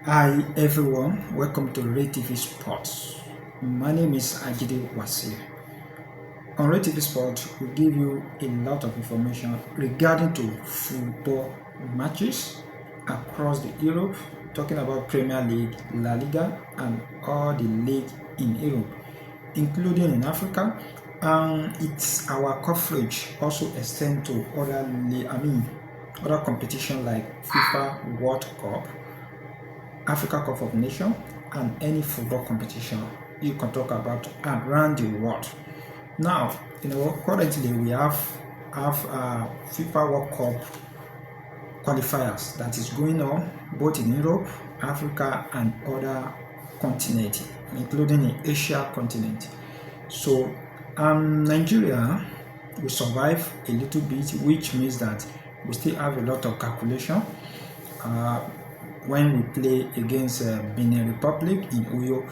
Hi everyone, welcome to Ray TV Sports. My name is Ajide Wasir. On Ray TV Sports, we give you a lot of information regarding to football matches across the Europe, talking about Premier League, La Liga, and all the league in Europe, including in Africa. And it's our coverage also extend to other competition like FIFA World Cup, Africa Cup of Nations, and any football competition you can talk about around the world. Now, currently we have FIFA World Cup qualifiers that is going on both in Europe, Africa, and other continents, including in Asia continent. So, Nigeria will survive a little bit, which means that we still have a lot of calculation. When we play against Benin Republic in Uyo,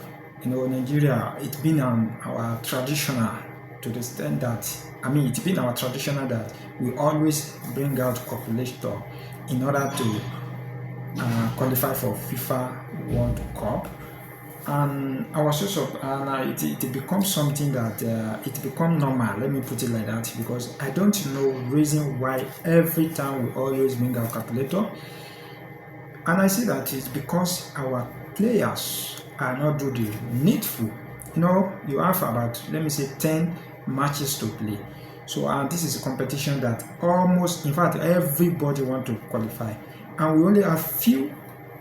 Nigeria, it's been our traditional to the extent that, it's been our traditional that we always bring out calculator in order to qualify for FIFA World Cup. And our source of it becomes something that it becomes normal, let me put it like that, because I don't know reason why every time we always bring our calculator. And I see that it's because our players are not doing the needful. You have about, let me say, 10 matches to play. So this is a competition that almost, in fact, everybody want to qualify. And we only have few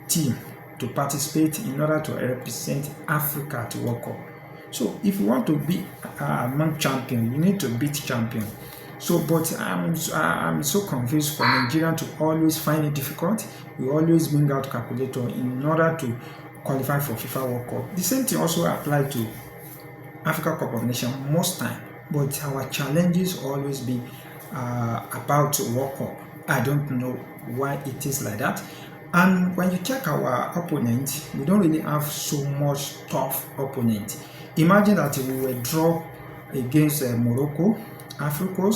teams to participate in order to represent Africa to World Cup. So if you want to be among champion, you need to beat champion. So, but I'm so confused for Nigeria to always find it difficult. We always bring out calculator in order to qualify for FIFA World Cup. The same thing also applies to Africa Cup of Nations most time. But our challenges always be about World Cup. I don't know why it is like that. And when you check our opponent, we don't really have so much tough opponent. Imagine that we were draw against Morocco, Africa,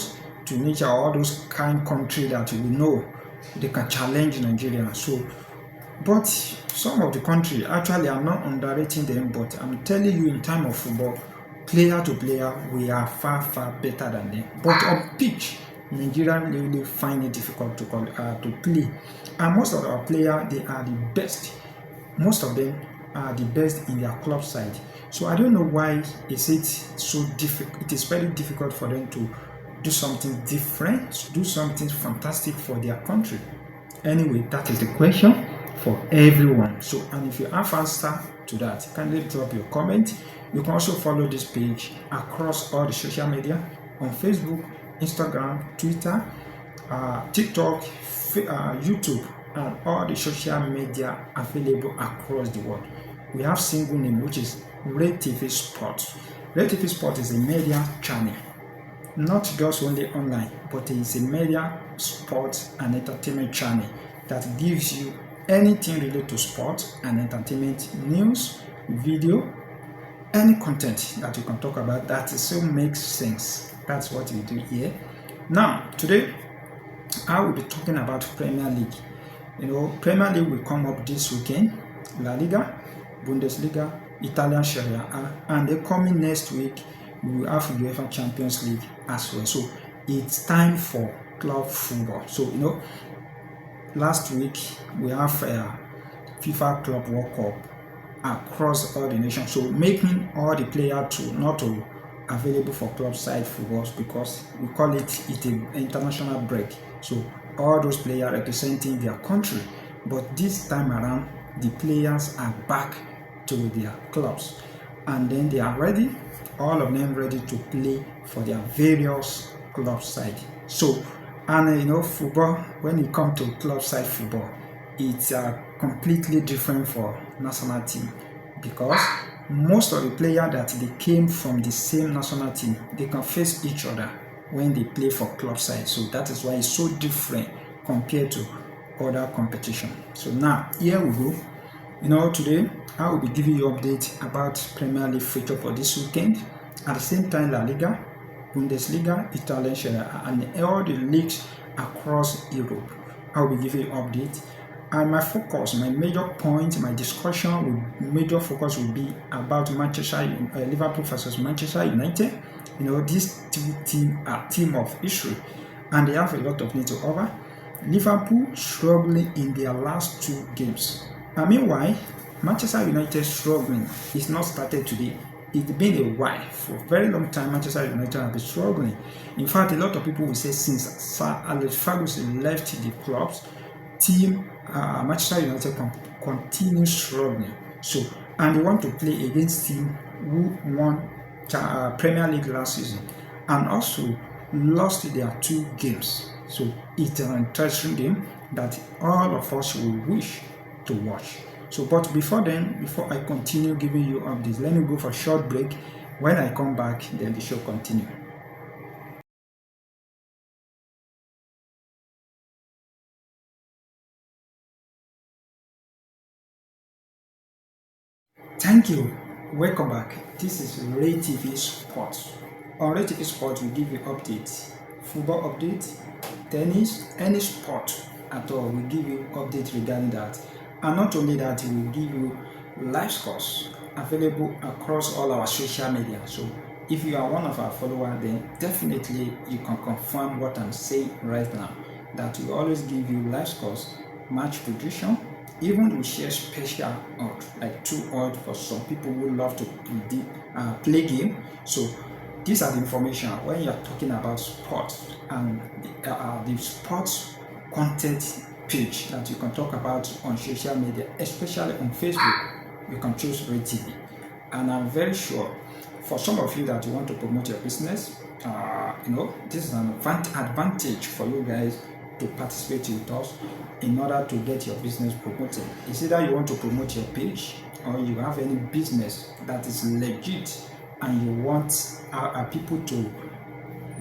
Tunisia, all those kind countries that we know they can challenge Nigeria. So, but some of the country, actually I'm not underrating them, but I'm telling you in time of football, player to player, we are far better than them. But on pitch, Nigeria really find it difficult to play. And most of our players, they are the best. Most of them are the best in their club side. So I don't know why is it so difficult. It is very difficult for them to do something different, do something fantastic for their country. Anyway, that is the question for everyone. So, and if you have answer to that, kindly drop your comment. You can also follow this page across all the social media on Facebook, Instagram, Twitter, TikTok, YouTube, and all the social media available across the world. We have single name, which is Ray TV Sports. Ray TV Sports is a media channel, not just only online, but it is a media, sports, and entertainment channel that gives you anything related to sports and entertainment, news, video, any content that you can talk about that so makes sense. That's what we do here. Now, today, I will be talking about Premier League. Premier League will come up this weekend. La Liga, Bundesliga, Italian Serie A, and the coming next week, we will have UEFA Champions League as well. So, it's time for club football. So, last week, we have FIFA Club World Cup across all the nations, so making all the players not available for club side footballs, because we call it an international break. So all those players representing their country, but this time around the players are back to their clubs, and then they are ready, all of them ready to play for their various club side. So, and football, when it comes to club side football, it's completely different for national team, because most of the players that they came from the same national team, they can face each other when they play for club side. So that is why it's so different compared to other competition. So now here we go. Today I will be giving you update about Premier League feature for this weekend. At the same time, La Liga, Bundesliga, Italian Serie A, and all the leagues across Europe. I will be giving you update. And my focus, my major point, my discussion, major focus will be about Liverpool versus Manchester United. These two teams are team of history, and they have a lot of things to offer. Liverpool struggling in their last 2 games. And meanwhile, Manchester United struggling is not started today. It's been a while. For a very long time, Manchester United have been struggling. In fact, a lot of people will say since Sir Alex Ferguson left the clubs, Manchester United continue struggling. And they want to play against team who won Premier League last season and also lost their 2 games. So it's an interesting game that all of us will wish to watch. But before I continue giving you updates, let me go for a short break. When I come back, then the show continue. Thank you. Welcome back. This is Ray TV Sports. On Ray TV Sports, we give you updates, football updates, tennis, any sport at all. We give you updates regarding that. And not only that, we will give you live scores available across all our social media. So if you are one of our followers, then definitely you can confirm what I'm saying right now, that we always give you live scores, match prediction. Even we share special odds, like 2 odds for some people who love to play game. So these are the information when you're talking about sports and the sports content page that you can talk about on social media, especially on Facebook. You can choose Ray TV. And I'm very sure for some of you that you want to promote your business, this is an advantage for you guys to participate with us in order to get your business promoted. It's either you want to promote your page or you have any business that is legit and you want people to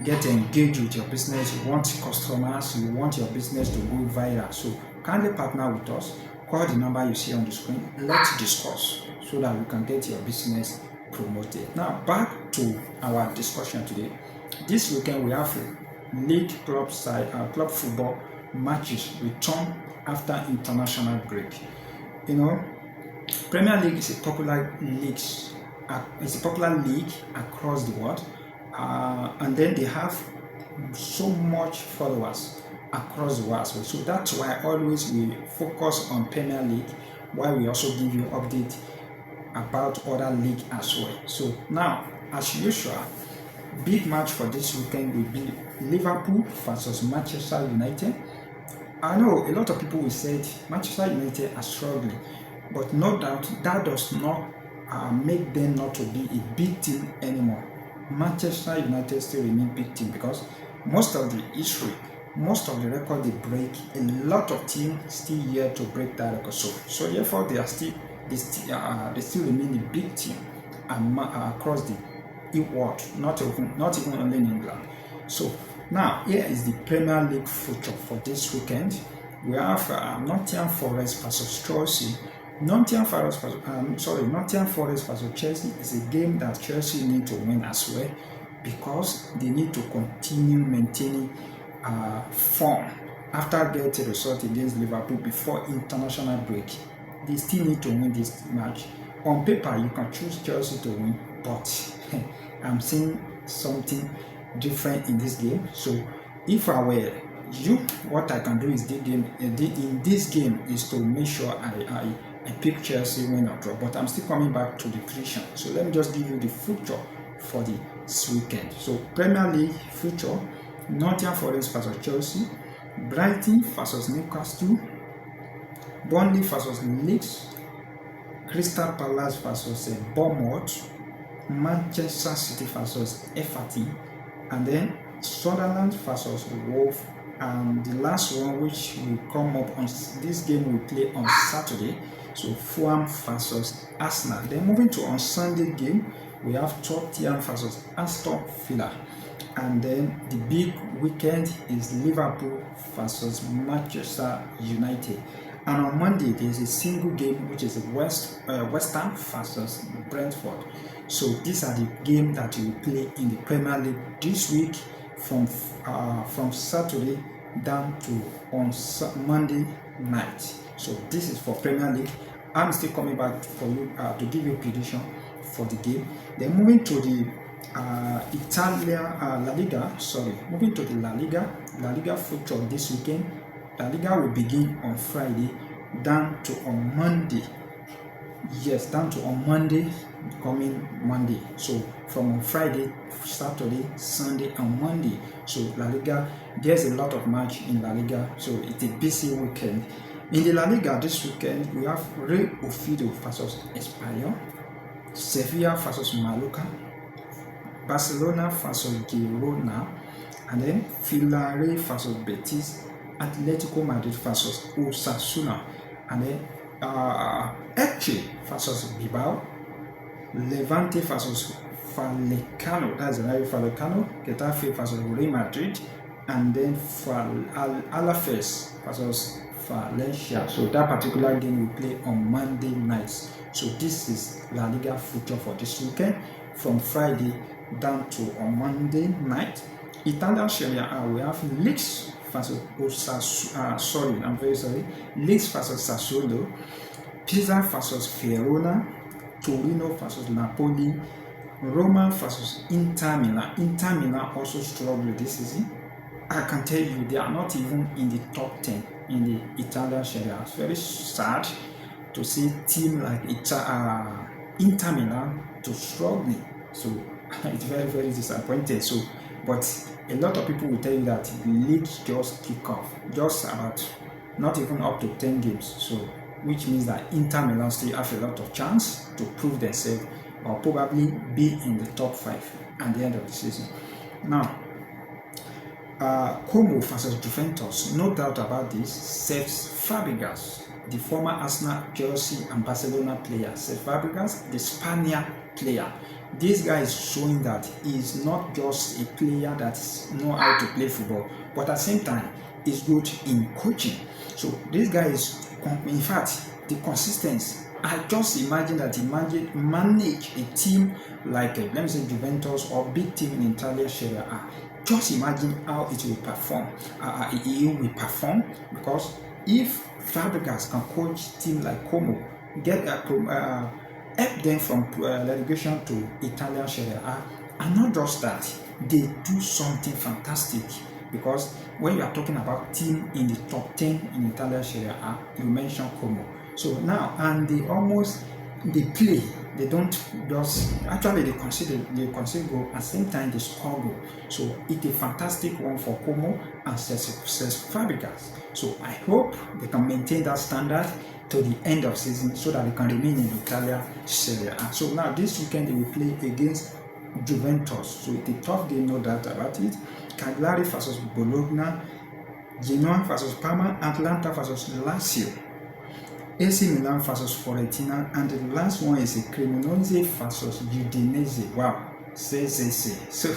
get engaged with your business, you want customers, you want your business to go viral. So kindly partner with us. Call the number you see on the screen. Let's discuss so that we can get your business promoted. Now back to our discussion today. This weekend we have league club football matches return after international break. Premier League is a popular league. It's a popular league across the world, and then they have so much followers across the world. So that's why always we focus on Premier League, while we also give you update about other league as well. So now, as usual, big match for this weekend will be Liverpool versus Manchester United. I know a lot of people will say Manchester United are struggling, but no doubt that does not make them not to be a big team anymore. Manchester United still remain big team because most of the history, most of the record they break, a lot of teams still yet to break that record. So therefore they still remain a big team across the world, not even only in England. So now here is the Premier League future for this weekend. We have Nottingham Forest versus Chelsea. Nottingham Forest versus Chelsea is a game that Chelsea need to win as well, because they need to continue maintaining form after getting a result against Liverpool before international break. They still need to win this match. On paper, you can choose Chelsea to win, but I'm seeing something different in this game. So if I were you, what I can do is in this game is to make sure I pick Chelsea win or draw. But I'm still coming back to the prediction. So let me just give you the future for this weekend. So Premier League future: Nottingham Forest versus Chelsea, Brighton versus Newcastle, Burnley versus Leeds, Crystal Palace versus Bournemouth, Manchester City versus Everton, and then Sunderland versus Wolves. And the last one, which will come up on this game, we play on Saturday. So Fulham versus Arsenal. Then moving to on Sunday game, we have Tottenham versus Aston Villa. And then the big weekend is Liverpool versus Manchester United. And on Monday, there is a single game, which is West Ham versus Brentford. So these are the games that you will play in the Premier League this week, from Saturday down to on Monday night. So this is for Premier League. I'm still coming back for you to give you a prediction for the game. Then moving to the La Liga. Sorry, moving to the La Liga football this weekend. La Liga will begin on Friday, down to on Monday. Yes, down to on Monday, coming Monday. So from on Friday, Saturday, Sunday, and Monday. So La Liga, there's a lot of match in La Liga. So it's a busy weekend. In the La Liga this weekend, we have Real Oviedo versus Espanyol, Sevilla versus Mallorca, Barcelona versus Girona, and then Villarreal versus Betis, Atletico Madrid versus Osasuna, and then Elche versus Bilbao, Levante versus Vallecano, that's the right Vallecano, Getafe versus Real Madrid, and then Alaves versus Valencia. So that particular game will play on Monday nights. So this is La Liga football for this weekend, from Friday down to on Monday night. Italian Serie A, we have Leeds versus Leeds versus Sassuolo, Pisa versus Verona, Torino versus Napoli, Roma versus Inter Milan. Inter Milan also struggled this season. I can tell you they are not even in the top 10 in the Italian Serie A. It's very sad to see a team like Inter Milan to struggling. So it's very, very disappointing. So, but a lot of people will tell you that the league just kick off, just about not even up to 10 games. So, which means that Inter Milan still have a lot of chance to prove themselves or probably be in the top 5 at the end of the season. Now, Como versus Juventus, no doubt about this. Cesc Fabregas, the former Arsenal, Chelsea, and Barcelona player, Cesc Fabregas, the Spaniard player. This guy is showing that he is not just a player that knows how to play football, but at the same time is good in coaching. So this guy is, in fact, the consistency. I just imagine that he manage a team like, let me say, Juventus or big team in Italian Serie A. Just imagine how it will perform. He will perform, because if Fabregas can coach team like Como, get help them from relegation to Italian Serie A, and not just that, they do something fantastic. Because when you are talking about team in the top 10 in Italian Serie A, you mention Como. So now, and they play. They don't just actually they consider goal at the same time they score goal. So it's a fantastic one for Como and Cesc Fabregas. So I hope they can maintain that standard to the end of season so that they can remain in Italian Serie A. So now this weekend they will play against Juventus. So it's a tough game, no doubt about it. Cagliari versus Bologna, Genoa versus Parma, Atlanta versus Lazio, AC Milan versus Fiorentina, and the last one is a Cremonese versus Udinese. Wow, say. So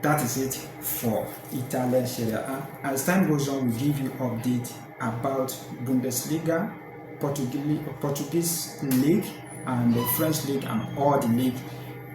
that is it for Italian Serie A. As time goes on, we give you update about Bundesliga, Portuguese league, and the French league, and all the league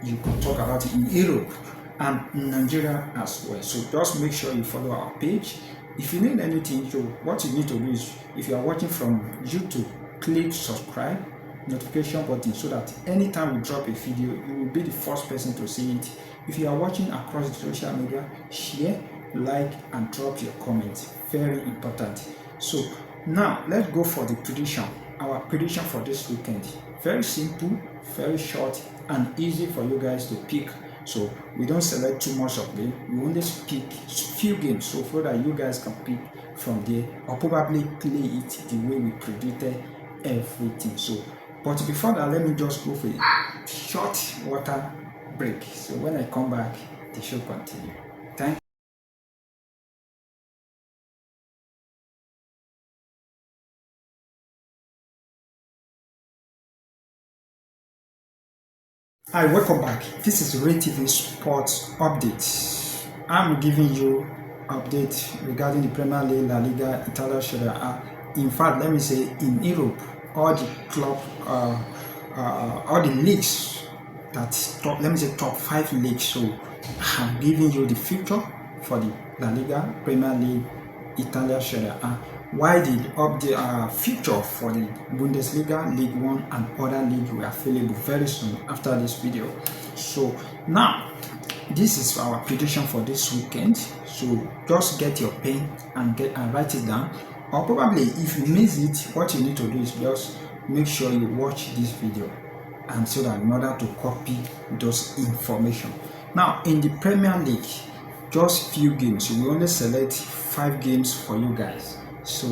you can talk about it in Europe and Nigeria as well. So just make sure you follow our page. If you need anything, so what you need to do is, if you are watching from YouTube, click subscribe, notification button, so that anytime we drop a video, you will be the first person to see it. If you are watching across the social media, share, like, and drop your comments. Very important. So now let's go for the prediction. Our prediction for this weekend. Very simple, very short, and easy for you guys to pick. So we don't select too much of them. We only pick few games, so for that you guys can pick from there, or probably play it the way we predicted everything. So, but before that, let me just go for a short water break. So when I come back, the show continue. Thank you. Hi, welcome back. This is Ray TV Sports Update. I'm giving you update regarding the Premier League, La Liga, Italian Serie A. In fact, let me say in Europe, all the club, all the leagues that top, let me say top 5 leagues. So I'm giving you the future for the La Liga, Premier League, Italian Serie A. why the update future for the Bundesliga, League 1 and other league will be available very soon after this video. So now this is our prediction for this weekend. So just get your pen and write it down, or probably if you miss it, what you need to do is just make sure you watch this video, and so that in order to copy those information. Now in the Premier League, just few games, we only select 5 games for you guys, so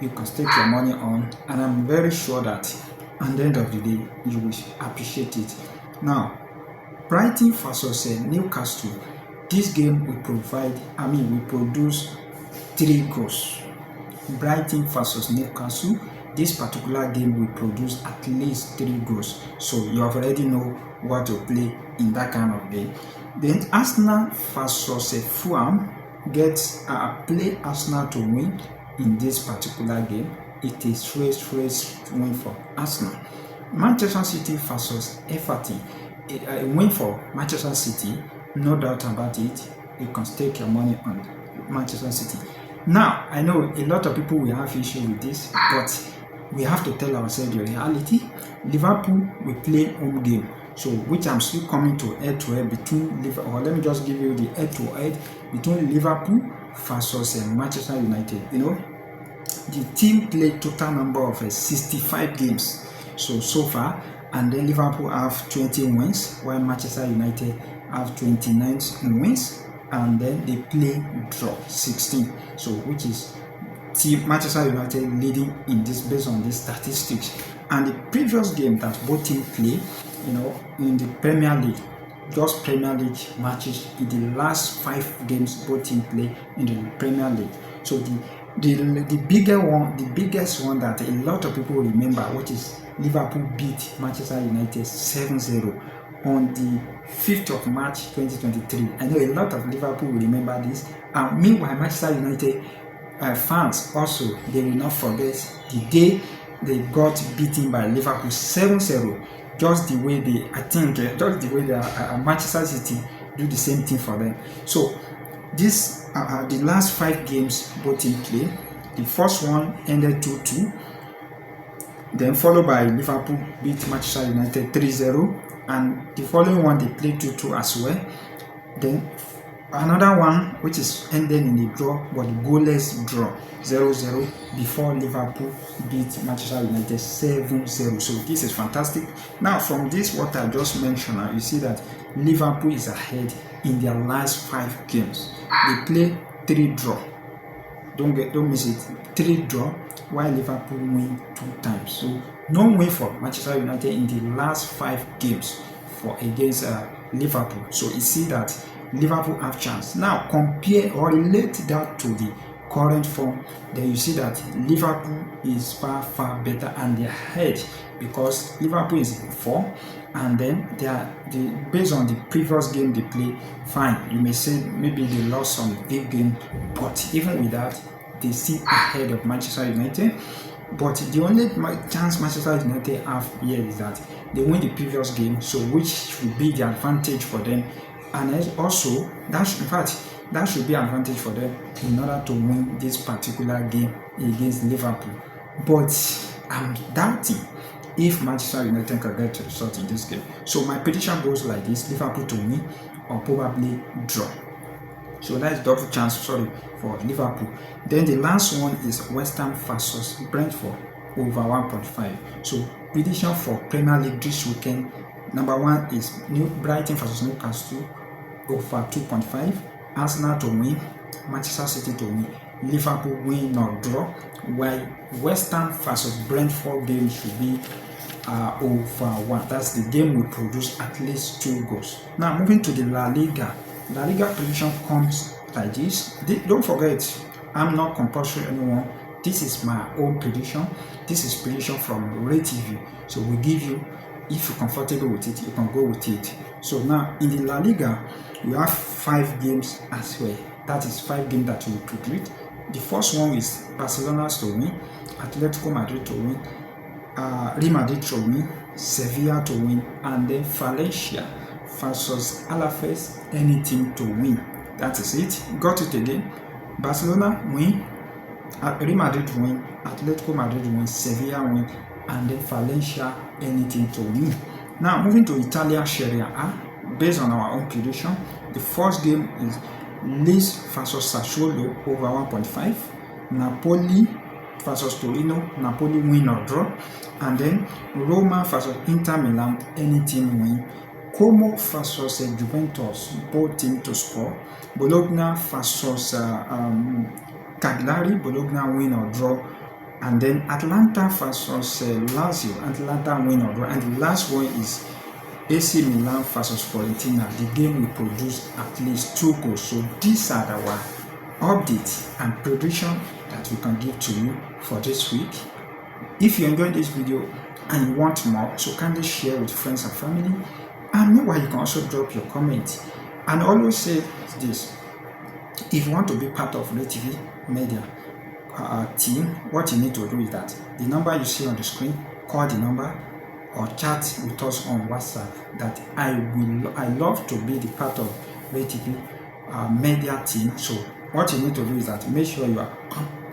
you can stake your money on, and I'm very sure that at the end of the day you will appreciate it. Now Brighton versus Newcastle, this game will produce 3 goals. Brighton versus Newcastle, this particular game will produce at least 3 goals, so you already know what to play in that kind of game. Then Arsenal versus Fulham, play Arsenal to win in this particular game. It is straight win for Arsenal. Manchester City versus Everton, a win for Manchester City, no doubt about it. You can stake your money on Manchester City. Now I know a lot of people will have issue with this, but we have to tell ourselves the reality. Liverpool will play home game, so which I'm still coming to head-to-head between Liverpool, or let me just give you the head-to-head between Liverpool versus Manchester United. You know, the team played total number of 65 games so far, and then Liverpool have 20 wins while Manchester United have 29 wins, and then they play draw 16, so which is team Manchester United leading in this based on these statistics. And the previous game that both teams play, you know, in the Premier League, just Premier League matches, in the last 5 games both teams play in the Premier League. So the biggest one that a lot of people remember, which is Liverpool beat Manchester United 7-0 on the 5th of March 2023. I know a lot of Liverpool will remember this, and meanwhile Manchester United fans also, they will not forget the day they got beaten by Liverpool 7-0, just the way Manchester City do the same thing for them. So this the last 5 games both teams play. The first one ended 2-2, then followed by Liverpool beat Manchester United 3-0, and the following one they played 2-2 as well. Then another one which is ended in a draw, but goalless draw 0-0, before Liverpool beat Manchester United 7-0. So this is fantastic. Now from this what I just mentioned, you see that Liverpool is ahead in their last 5 games. They play 3 draw. Don't miss it. 3 draw, while Liverpool win 2 times. So no win for Manchester United in the last 5 games against Liverpool. So you see that Liverpool have chance. Now compare or relate that to the current form, then you see that Liverpool is far better and they're ahead, because Liverpool is in form, and then based on the previous game they play, fine, you may say maybe they lost some big game, but even with that they still ahead of Manchester United. But the only chance Manchester United have here is that they win the previous game, so which would be the advantage for them, and also that should be an advantage for them in order to win this particular game against Liverpool. But I'm doubting if Manchester United can get a result in this game. So my prediction goes like this: Liverpool to win or probably draw. So that's double chance, for Liverpool. Then the last one is West Ham versus Brentford over 1.5. So prediction for Premier League this weekend: number 1 is Brighton versus Newcastle over 2.5. Arsenal to win, Manchester City to win, Liverpool win or draw, while West Ham versus Brentford game should be over 1. That's the game will produce at least 2 goals. Now moving to the La Liga. La Liga prediction comes like this. Don't forget, I'm not compulsory anymore. This is my own prediction. This is prediction from Ray TV. So we give you, if you're comfortable with it, you can go with it. So now in the La Liga, we have 5 games as well. That is 5 games that we predict. The first one is Barcelona to win, Atletico Madrid to win, Real Madrid to win, Sevilla to win, and then Valencia versus Alaves, any team to win. That is it. Got it again. Barcelona win, Real Madrid win, Atletico Madrid win, Sevilla win, and then Valencia anything to win. Now moving to Italian Serie A, based on our own prediction, the first game is Lecce versus Sassuolo over 1.5, Napoli versus Torino, Napoli win or draw, and then Roma versus Inter Milan, any team win, Como versus Juventus, both teams to score, Bologna versus Cagliari, Bologna win or draw, and then Atalanta versus Lazio, Atalanta win or draw, and the last one is AC Milan versus Fiorentina. The game will produce at least 2 goals. So these are our updates and prediction that we can give to you for this week. If you enjoyed this video and you want more, so kindly share with friends and family. And meanwhile, you can also drop your comment. And always say this: if you want to be part of Ray TV Media team, what you need to do is that the number you see on the screen, call the number or chat with us on WhatsApp. That I love to be the part of Ray TV Media team. So what you need to do is that make sure you are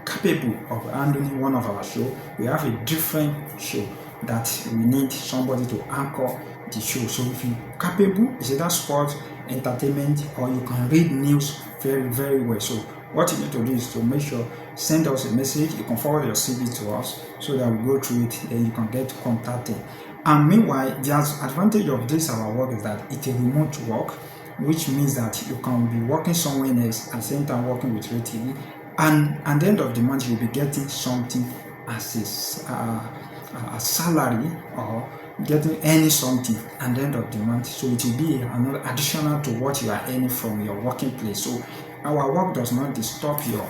capable of handling one of our show. We have a different show that we need somebody to anchor the show. So if you're capable, it's either sport, entertainment, or you can read news very, very well. So what you need to do is to make sure, send us a message. You can forward your CV to us so that we go through it, then you can get contacted. And meanwhile, the advantage of this our work is that it's a remote work, which means that you can be working somewhere else at the same time working with Ray TV, and at the end of the month you'll be getting something as a salary, or getting any something at the end of the month. So it will be another additional to what you are earning from your working place. So our work does not disturb your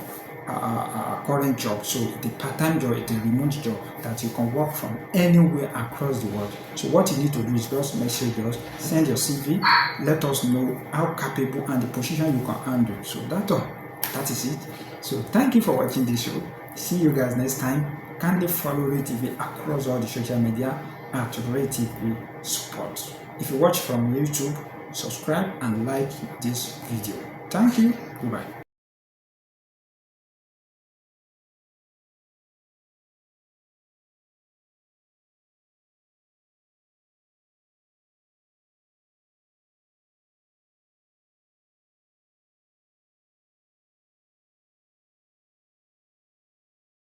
current job. So the part-time job is a remote job that you can work from anywhere across the world. So what you need to do is just message us, send your CV, let us know how capable and the position you can handle. So that is it. So thank you for watching this show. See you guys next time. Kindly follow Ray TV across all the social media at Ray TV Sport. If you watch from YouTube, subscribe and like this video. Thank you. Goodbye.